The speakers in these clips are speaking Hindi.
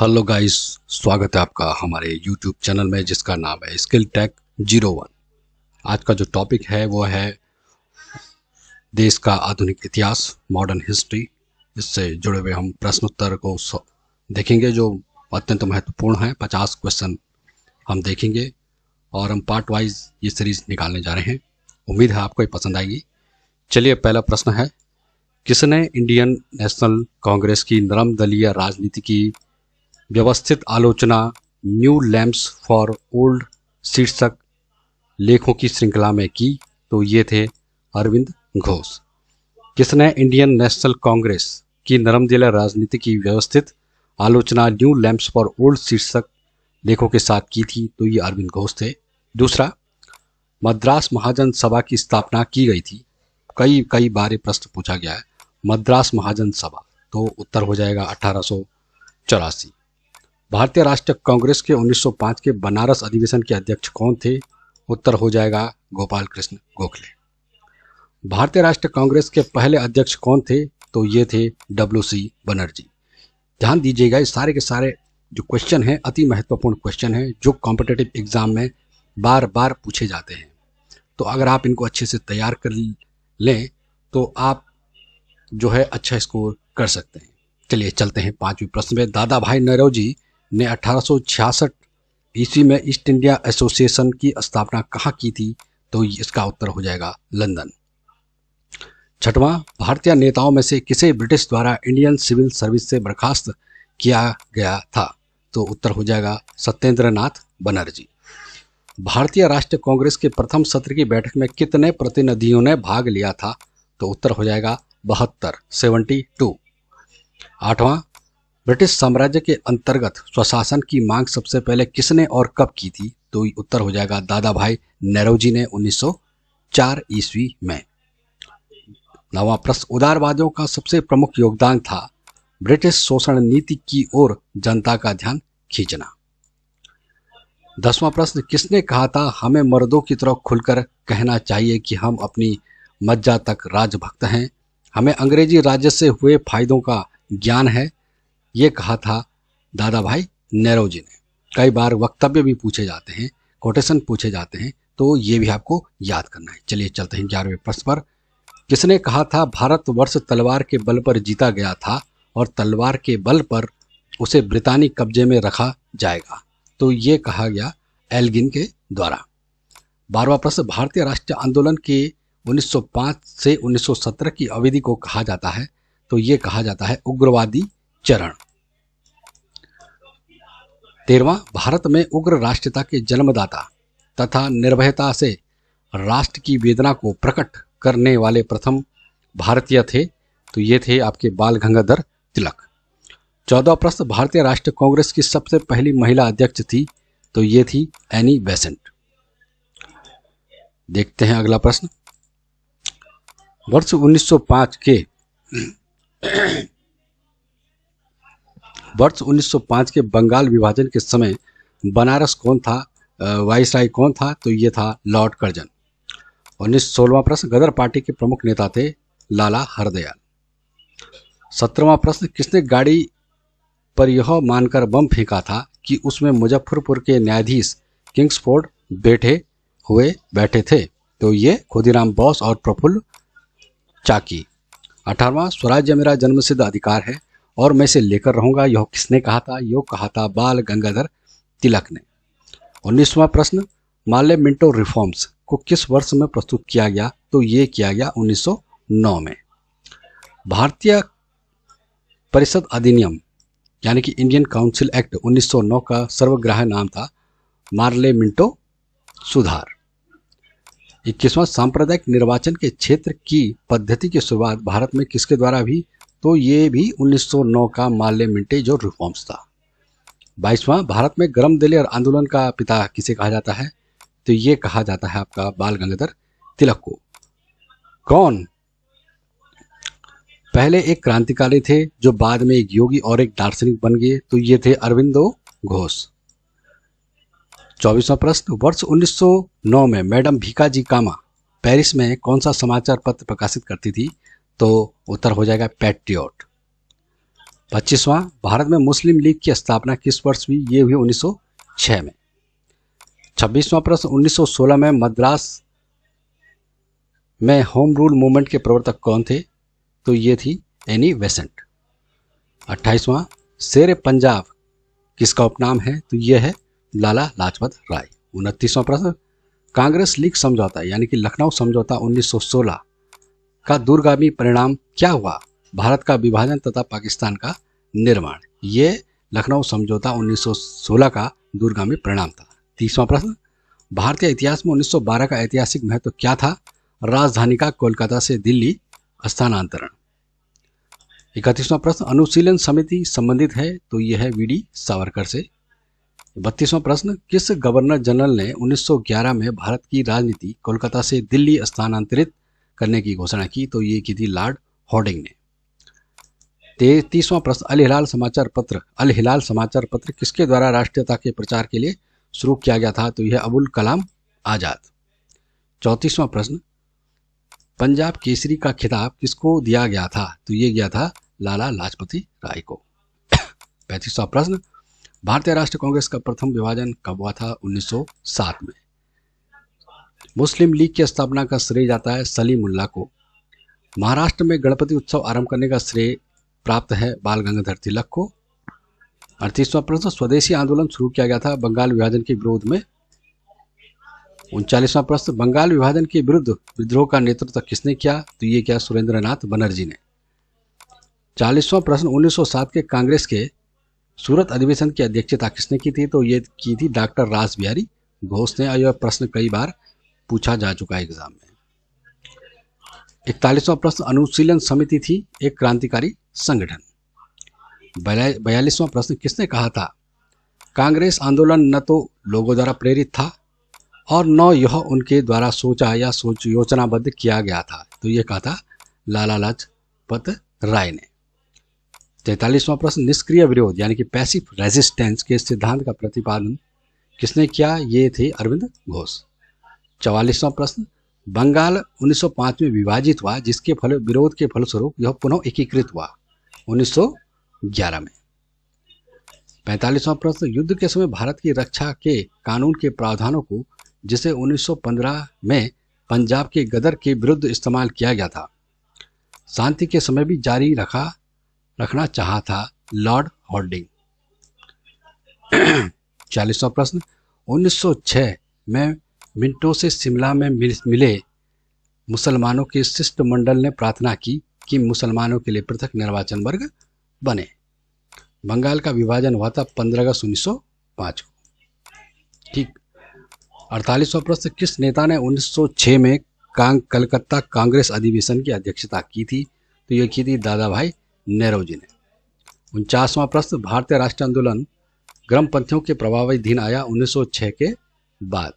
हेलो गाइस, स्वागत है आपका हमारे यूट्यूब चैनल में जिसका नाम है स्किल टेक 01। आज का जो टॉपिक है वो है देश का आधुनिक इतिहास, मॉडर्न हिस्ट्री। इससे जुड़े हुए हम प्रश्नोत्तर को देखेंगे जो अत्यंत महत्वपूर्ण है। 50 क्वेश्चन हम देखेंगे और हम पार्ट वाइज ये सीरीज निकालने जा रहे हैं। उम्मीद है आपको ये पसंद आएगी। चलिए, पहला प्रश्न है, किसने इंडियन नेशनल कांग्रेस की नरम दलीय राजनीति की व्यवस्थित आलोचना न्यू लैम्प्स फॉर ओल्ड शीर्षक लेखों की श्रृंखला में की? तो ये थे अरविंद घोष। किसने इंडियन नेशनल कांग्रेस की नरमदिल राजनीति की व्यवस्थित आलोचना न्यू लैम्प्स फॉर ओल्ड शीर्षक लेखों के साथ की थी? तो ये अरविंद घोष थे। दूसरा, मद्रास महाजन सभा की स्थापना की गई थी। कई बार प्रश्न पूछा गया है, मद्रास महाजन सभा। तो उत्तर हो जाएगा 1884। भारतीय राष्ट्रीय कांग्रेस के 1905 के बनारस अधिवेशन के अध्यक्ष कौन थे? उत्तर हो जाएगा गोपाल कृष्ण गोखले। भारतीय राष्ट्रीय कांग्रेस के पहले अध्यक्ष कौन थे? तो ये थे WC बनर्जी। ध्यान दीजिएगा, ये सारे के सारे जो क्वेश्चन हैं अति महत्वपूर्ण क्वेश्चन हैं जो कॉम्पिटिटिव एग्जाम में बार बार पूछे जाते हैं। तो अगर आप इनको अच्छे से तैयार कर लें तो आप जो है अच्छा स्कोर कर सकते हैं। चलिए चलते हैं 5वें प्रश्न में। दादा भाई नौरोजी ने 1866 ईस्वी में ईस्ट इंडिया एसोसिएशन की स्थापना कहाँ की थी? तो इसका उत्तर हो जाएगा लंदन। छठवां, भारतीय नेताओं में से किसे ब्रिटिश द्वारा इंडियन सिविल सर्विस से बर्खास्त किया गया था? तो उत्तर हो जाएगा सत्येंद्रनाथ बनर्जी। भारतीय राष्ट्रीय कांग्रेस के प्रथम सत्र की बैठक में कितने प्रतिनिधियों ने भाग लिया था? तो उत्तर हो जाएगा 72। आठवां, ब्रिटिश साम्राज्य के अंतर्गत स्वशासन की मांग सबसे पहले किसने और कब की थी? तो उत्तर हो जाएगा दादा भाई नौरोजी ने 1904 ईस्वी में। नवा प्रश्न, उदारवादियों का सबसे प्रमुख योगदान था ब्रिटिश शोषण नीति की ओर जनता का ध्यान खींचना। 10वां प्रश्न, किसने कहा था हमें मर्दों की तरह खुलकर कहना चाहिए कि हम अपनी मज्जा तक राजभक्त हैं, हमें अंग्रेजी राज्य से हुए फायदों का ज्ञान है? ये कहा था दादा भाई नौरोजी ने। कई बार वक्तव्य भी पूछे जाते हैं, कोटेशन पूछे जाते हैं, तो ये भी आपको याद करना है। चलिए चलते हैं 11वें प्रश्न पर। किसने कहा था भारतवर्ष तलवार के बल पर जीता गया था और तलवार के बल पर उसे ब्रितानी कब्जे में रखा जाएगा? तो ये कहा गया एल्गिन के द्वारा। 12वां प्रश्न, भारतीय राष्ट्रीय आंदोलन के 1905 से 1917 की अवधि को कहा जाता है? तो ये कहा जाता है उग्रवादी चरण। 13वां, भारत में उग्र राष्ट्रीयता के जन्मदाता तथा निर्भयता से राष्ट्र की वेदना को प्रकट करने वाले प्रथम भारतीय थे? तो ये थे आपके बाल गंगाधर तिलक। 14वां प्रश्न, भारतीय राष्ट्रीय कांग्रेस की सबसे पहली महिला अध्यक्ष थी? तो ये थी एनी बेसेंट। देखते हैं अगला प्रश्न। वर्ष 1905 के बंगाल विभाजन के समय बनारस कौन था, वाइसराय कौन था? तो ये था लॉर्ड कर्जन। 16वां प्रश्न, गदर पार्टी के प्रमुख नेता थे लाला हरदयाल। 17वां प्रश्न, किसने गाड़ी पर यह मानकर बम फेंका था कि उसमें मुजफ्फरपुर के न्यायाधीश किंग्सफोर्ड बैठे थे? तो ये खुदीराम बोस और प्रफुल्ल चाकी। 18वां, स्वराज्य मेरा जन्मसिद्ध अधिकार है और मैं इसे लेकर रहूंगा, यह किसने कहा था? यह कहा था बाल गंगाधर तिलक ने। 19वां प्रश्न, माले मिंटो रिफॉर्म्स को किस वर्ष में प्रस्तुत किया गया? तो ये किया गया 1909 में। भारतीय परिषद अधिनियम यानी कि इंडियन काउंसिल एक्ट 1909 का सर्वग्राह्य नाम था मार्ले मिंटो सुधार। 21वां, सांप्रदायिक निर्वाचन के क्षेत्र की पद्धति की शुरुआत भारत में किसके द्वारा हुई? तो ये भी 1909 का मार्ले मिंटे जो रिफॉर्म्स था। 22वां, भारत में गरम दिली और आंदोलन का पिता किसे कहा जाता है? तो ये कहा जाता है आपका बाल गंगाधर तिलक को। कौन पहले एक क्रांतिकारी थे जो बाद में एक योगी और एक दार्शनिक बन गए? तो ये थे अरविंदो घोष। 24वां प्रश्न, वर्ष 1909 में मैडम भीकाजी कामा पेरिस में कौन सा समाचार पत्र प्रकाशित करती थी? तो उत्तर हो जाएगा पैट्रियट। 25वां, भारत में मुस्लिम लीग की स्थापना किस वर्ष हुई? ये हुई 1906 में। 26वां प्रश्न, 1916 में मद्रास में होम रूल मूवमेंट के प्रवर्तक कौन थे? तो ये थी एनी बेसेंट। 28वां, शेर पंजाब किसका उपनाम है? तो यह है लाला लाजपत राय। 29वां प्रश्न, कांग्रेस लीग समझौता यानी कि लखनऊ समझौता 1916 का दूरगामी परिणाम क्या हुआ? भारत का विभाजन तथा पाकिस्तान का निर्माण। ये लखनऊ समझौता 1916 का दूरगामी परिणाम था। 30वां प्रश्न, भारतीय इतिहास में 1912 का ऐतिहासिक महत्व क्या था? राजधानी का कोलकाता से दिल्ली स्थानांतरण। 31वां प्रश्न, अनुशीलन समिति संबंधित है? तो यह है वीडी सावरकर से। 32वां प्रश्न, किस गवर्नर जनरल ने 1911 में भारत की राजनीति कोलकाता से दिल्ली स्थानांतरित करने की घोषणा की? तो ये की थी लॉर्ड हॉर्डिंग ने। 33वां प्रश्न, अल हिलाल समाचार पत्र किसके द्वारा राष्ट्रीयता के प्रचार के लिए शुरू किया गया था? तो यह अबुल कलाम आजाद। 34वां प्रश्न, पंजाब केसरी का खिताब किसको दिया गया था? तो ये गया था लाला लाजपत राय को। 35वां प्रश्न, भारतीय राष्ट्रीय कांग्रेस का प्रथम विभाजन कब हुआ था? 1907 में। मुस्लिम लीग की स्थापना का श्रेय जाता है सलीमुल्लाह को। महाराष्ट्र में गणपति उत्सव आरंभ करने का श्रेय प्राप्त है बाल गंगाधर तिलक को। 38वां प्रश्न, स्वदेशी आंदोलन शुरू किया गया था बंगाल विभाजन के विरोध में। 39वां प्रश्न, बंगाल विभाजन के विरुद्ध विद्रोह का नेतृत्व किसने किया? तो ये किया सुरेंद्रनाथ बनर्जी ने। 40वां प्रश्न, 1907 के कांग्रेस के सूरत अधिवेशन की अध्यक्षता किसने की थी? तो ये की थी डॉक्टर रास बिहारी घोष ने। यह प्रश्न कई बार पूछा जा चुका है एग्जाम में। 41वां प्रश्न, अनुशीलन समिति थी एक क्रांतिकारी संगठन। 42वां प्रश्न, किसने कहा था कांग्रेस आंदोलन न तो लोगों द्वारा प्रेरित था और न यह उनके द्वारा सोचा या योजनाबद्ध किया गया था? तो यह कहा था लाला लाजपत राय ने। 43वां प्रश्न, निष्क्रिय विरोध यानी कि पैसिव रेजिस्टेंस के सिद्धांत का प्रतिपादन किसने किया? ये थे अरविंद घोष। 44वां प्रश्न, बंगाल 1905 में विभाजित हुआ जिसके विरोध के फलस्वरूप यह पुनः एकीकृत हुआ 1911 में। 45वां प्रश्न, युद्ध के समय भारत की रक्षा के कानून के प्रावधानों को जिसे 1915 में पंजाब के गदर के विरुद्ध इस्तेमाल किया गया था, शांति के समय भी जारी रखना चाहा था लॉर्ड हॉर्डिंग। 40वां प्रश्न, 1906 में मिंटो से शिमला में मिले मुसलमानों के शिष्टमंडल ने प्रार्थना की कि मुसलमानों के लिए पृथक निर्वाचन वर्ग बने। बंगाल का विभाजन हुआ था 15 अगस्त 1905 को। ठीक। 48वां प्रश्न, किस नेता ने 1906 में कलकत्ता कांग्रेस अधिवेशन की अध्यक्षता की थी? तो यह की थी दादा भाई नेहरू ने। 49वां प्रश्न, भारतीय राष्ट्रीय आंदोलन ग्रामपंथियों के प्रभावाधीन आया 1906 के बाद।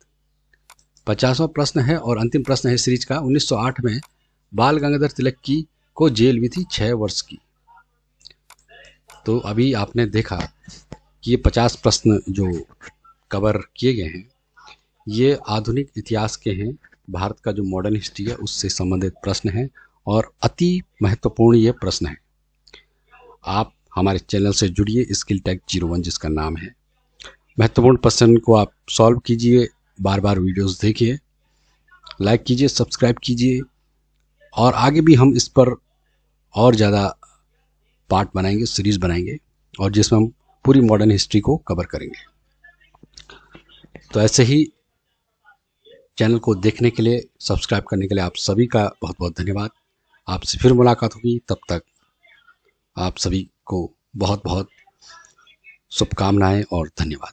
50वां प्रश्न है और अंतिम प्रश्न है सीरीज का, 1908 में बाल गंगाधर तिलक को जेल हुई थी 6 वर्ष की। तो अभी आपने देखा कि ये 50 प्रश्न जो कवर किए गए हैं ये आधुनिक इतिहास के हैं। भारत का जो मॉडर्न हिस्ट्री है उससे संबंधित प्रश्न हैं और अति महत्वपूर्ण ये प्रश्न है। आप हमारे चैनल से जुड़िए, स्किल टेक 01 जिसका नाम है। महत्वपूर्ण प्रश्न को आप सॉल्व कीजिए, बार बार वीडियोस देखिए, लाइक कीजिए, सब्सक्राइब कीजिए और आगे भी हम इस पर और ज़्यादा पार्ट बनाएंगे, सीरीज बनाएंगे और जिसमें हम पूरी मॉडर्न हिस्ट्री को कवर करेंगे। तो ऐसे ही चैनल को देखने के लिए, सब्सक्राइब करने के लिए आप सभी का बहुत बहुत धन्यवाद। आपसे फिर मुलाकात होगी, तब तक आप सभी को बहुत बहुत शुभकामनाएं और धन्यवाद।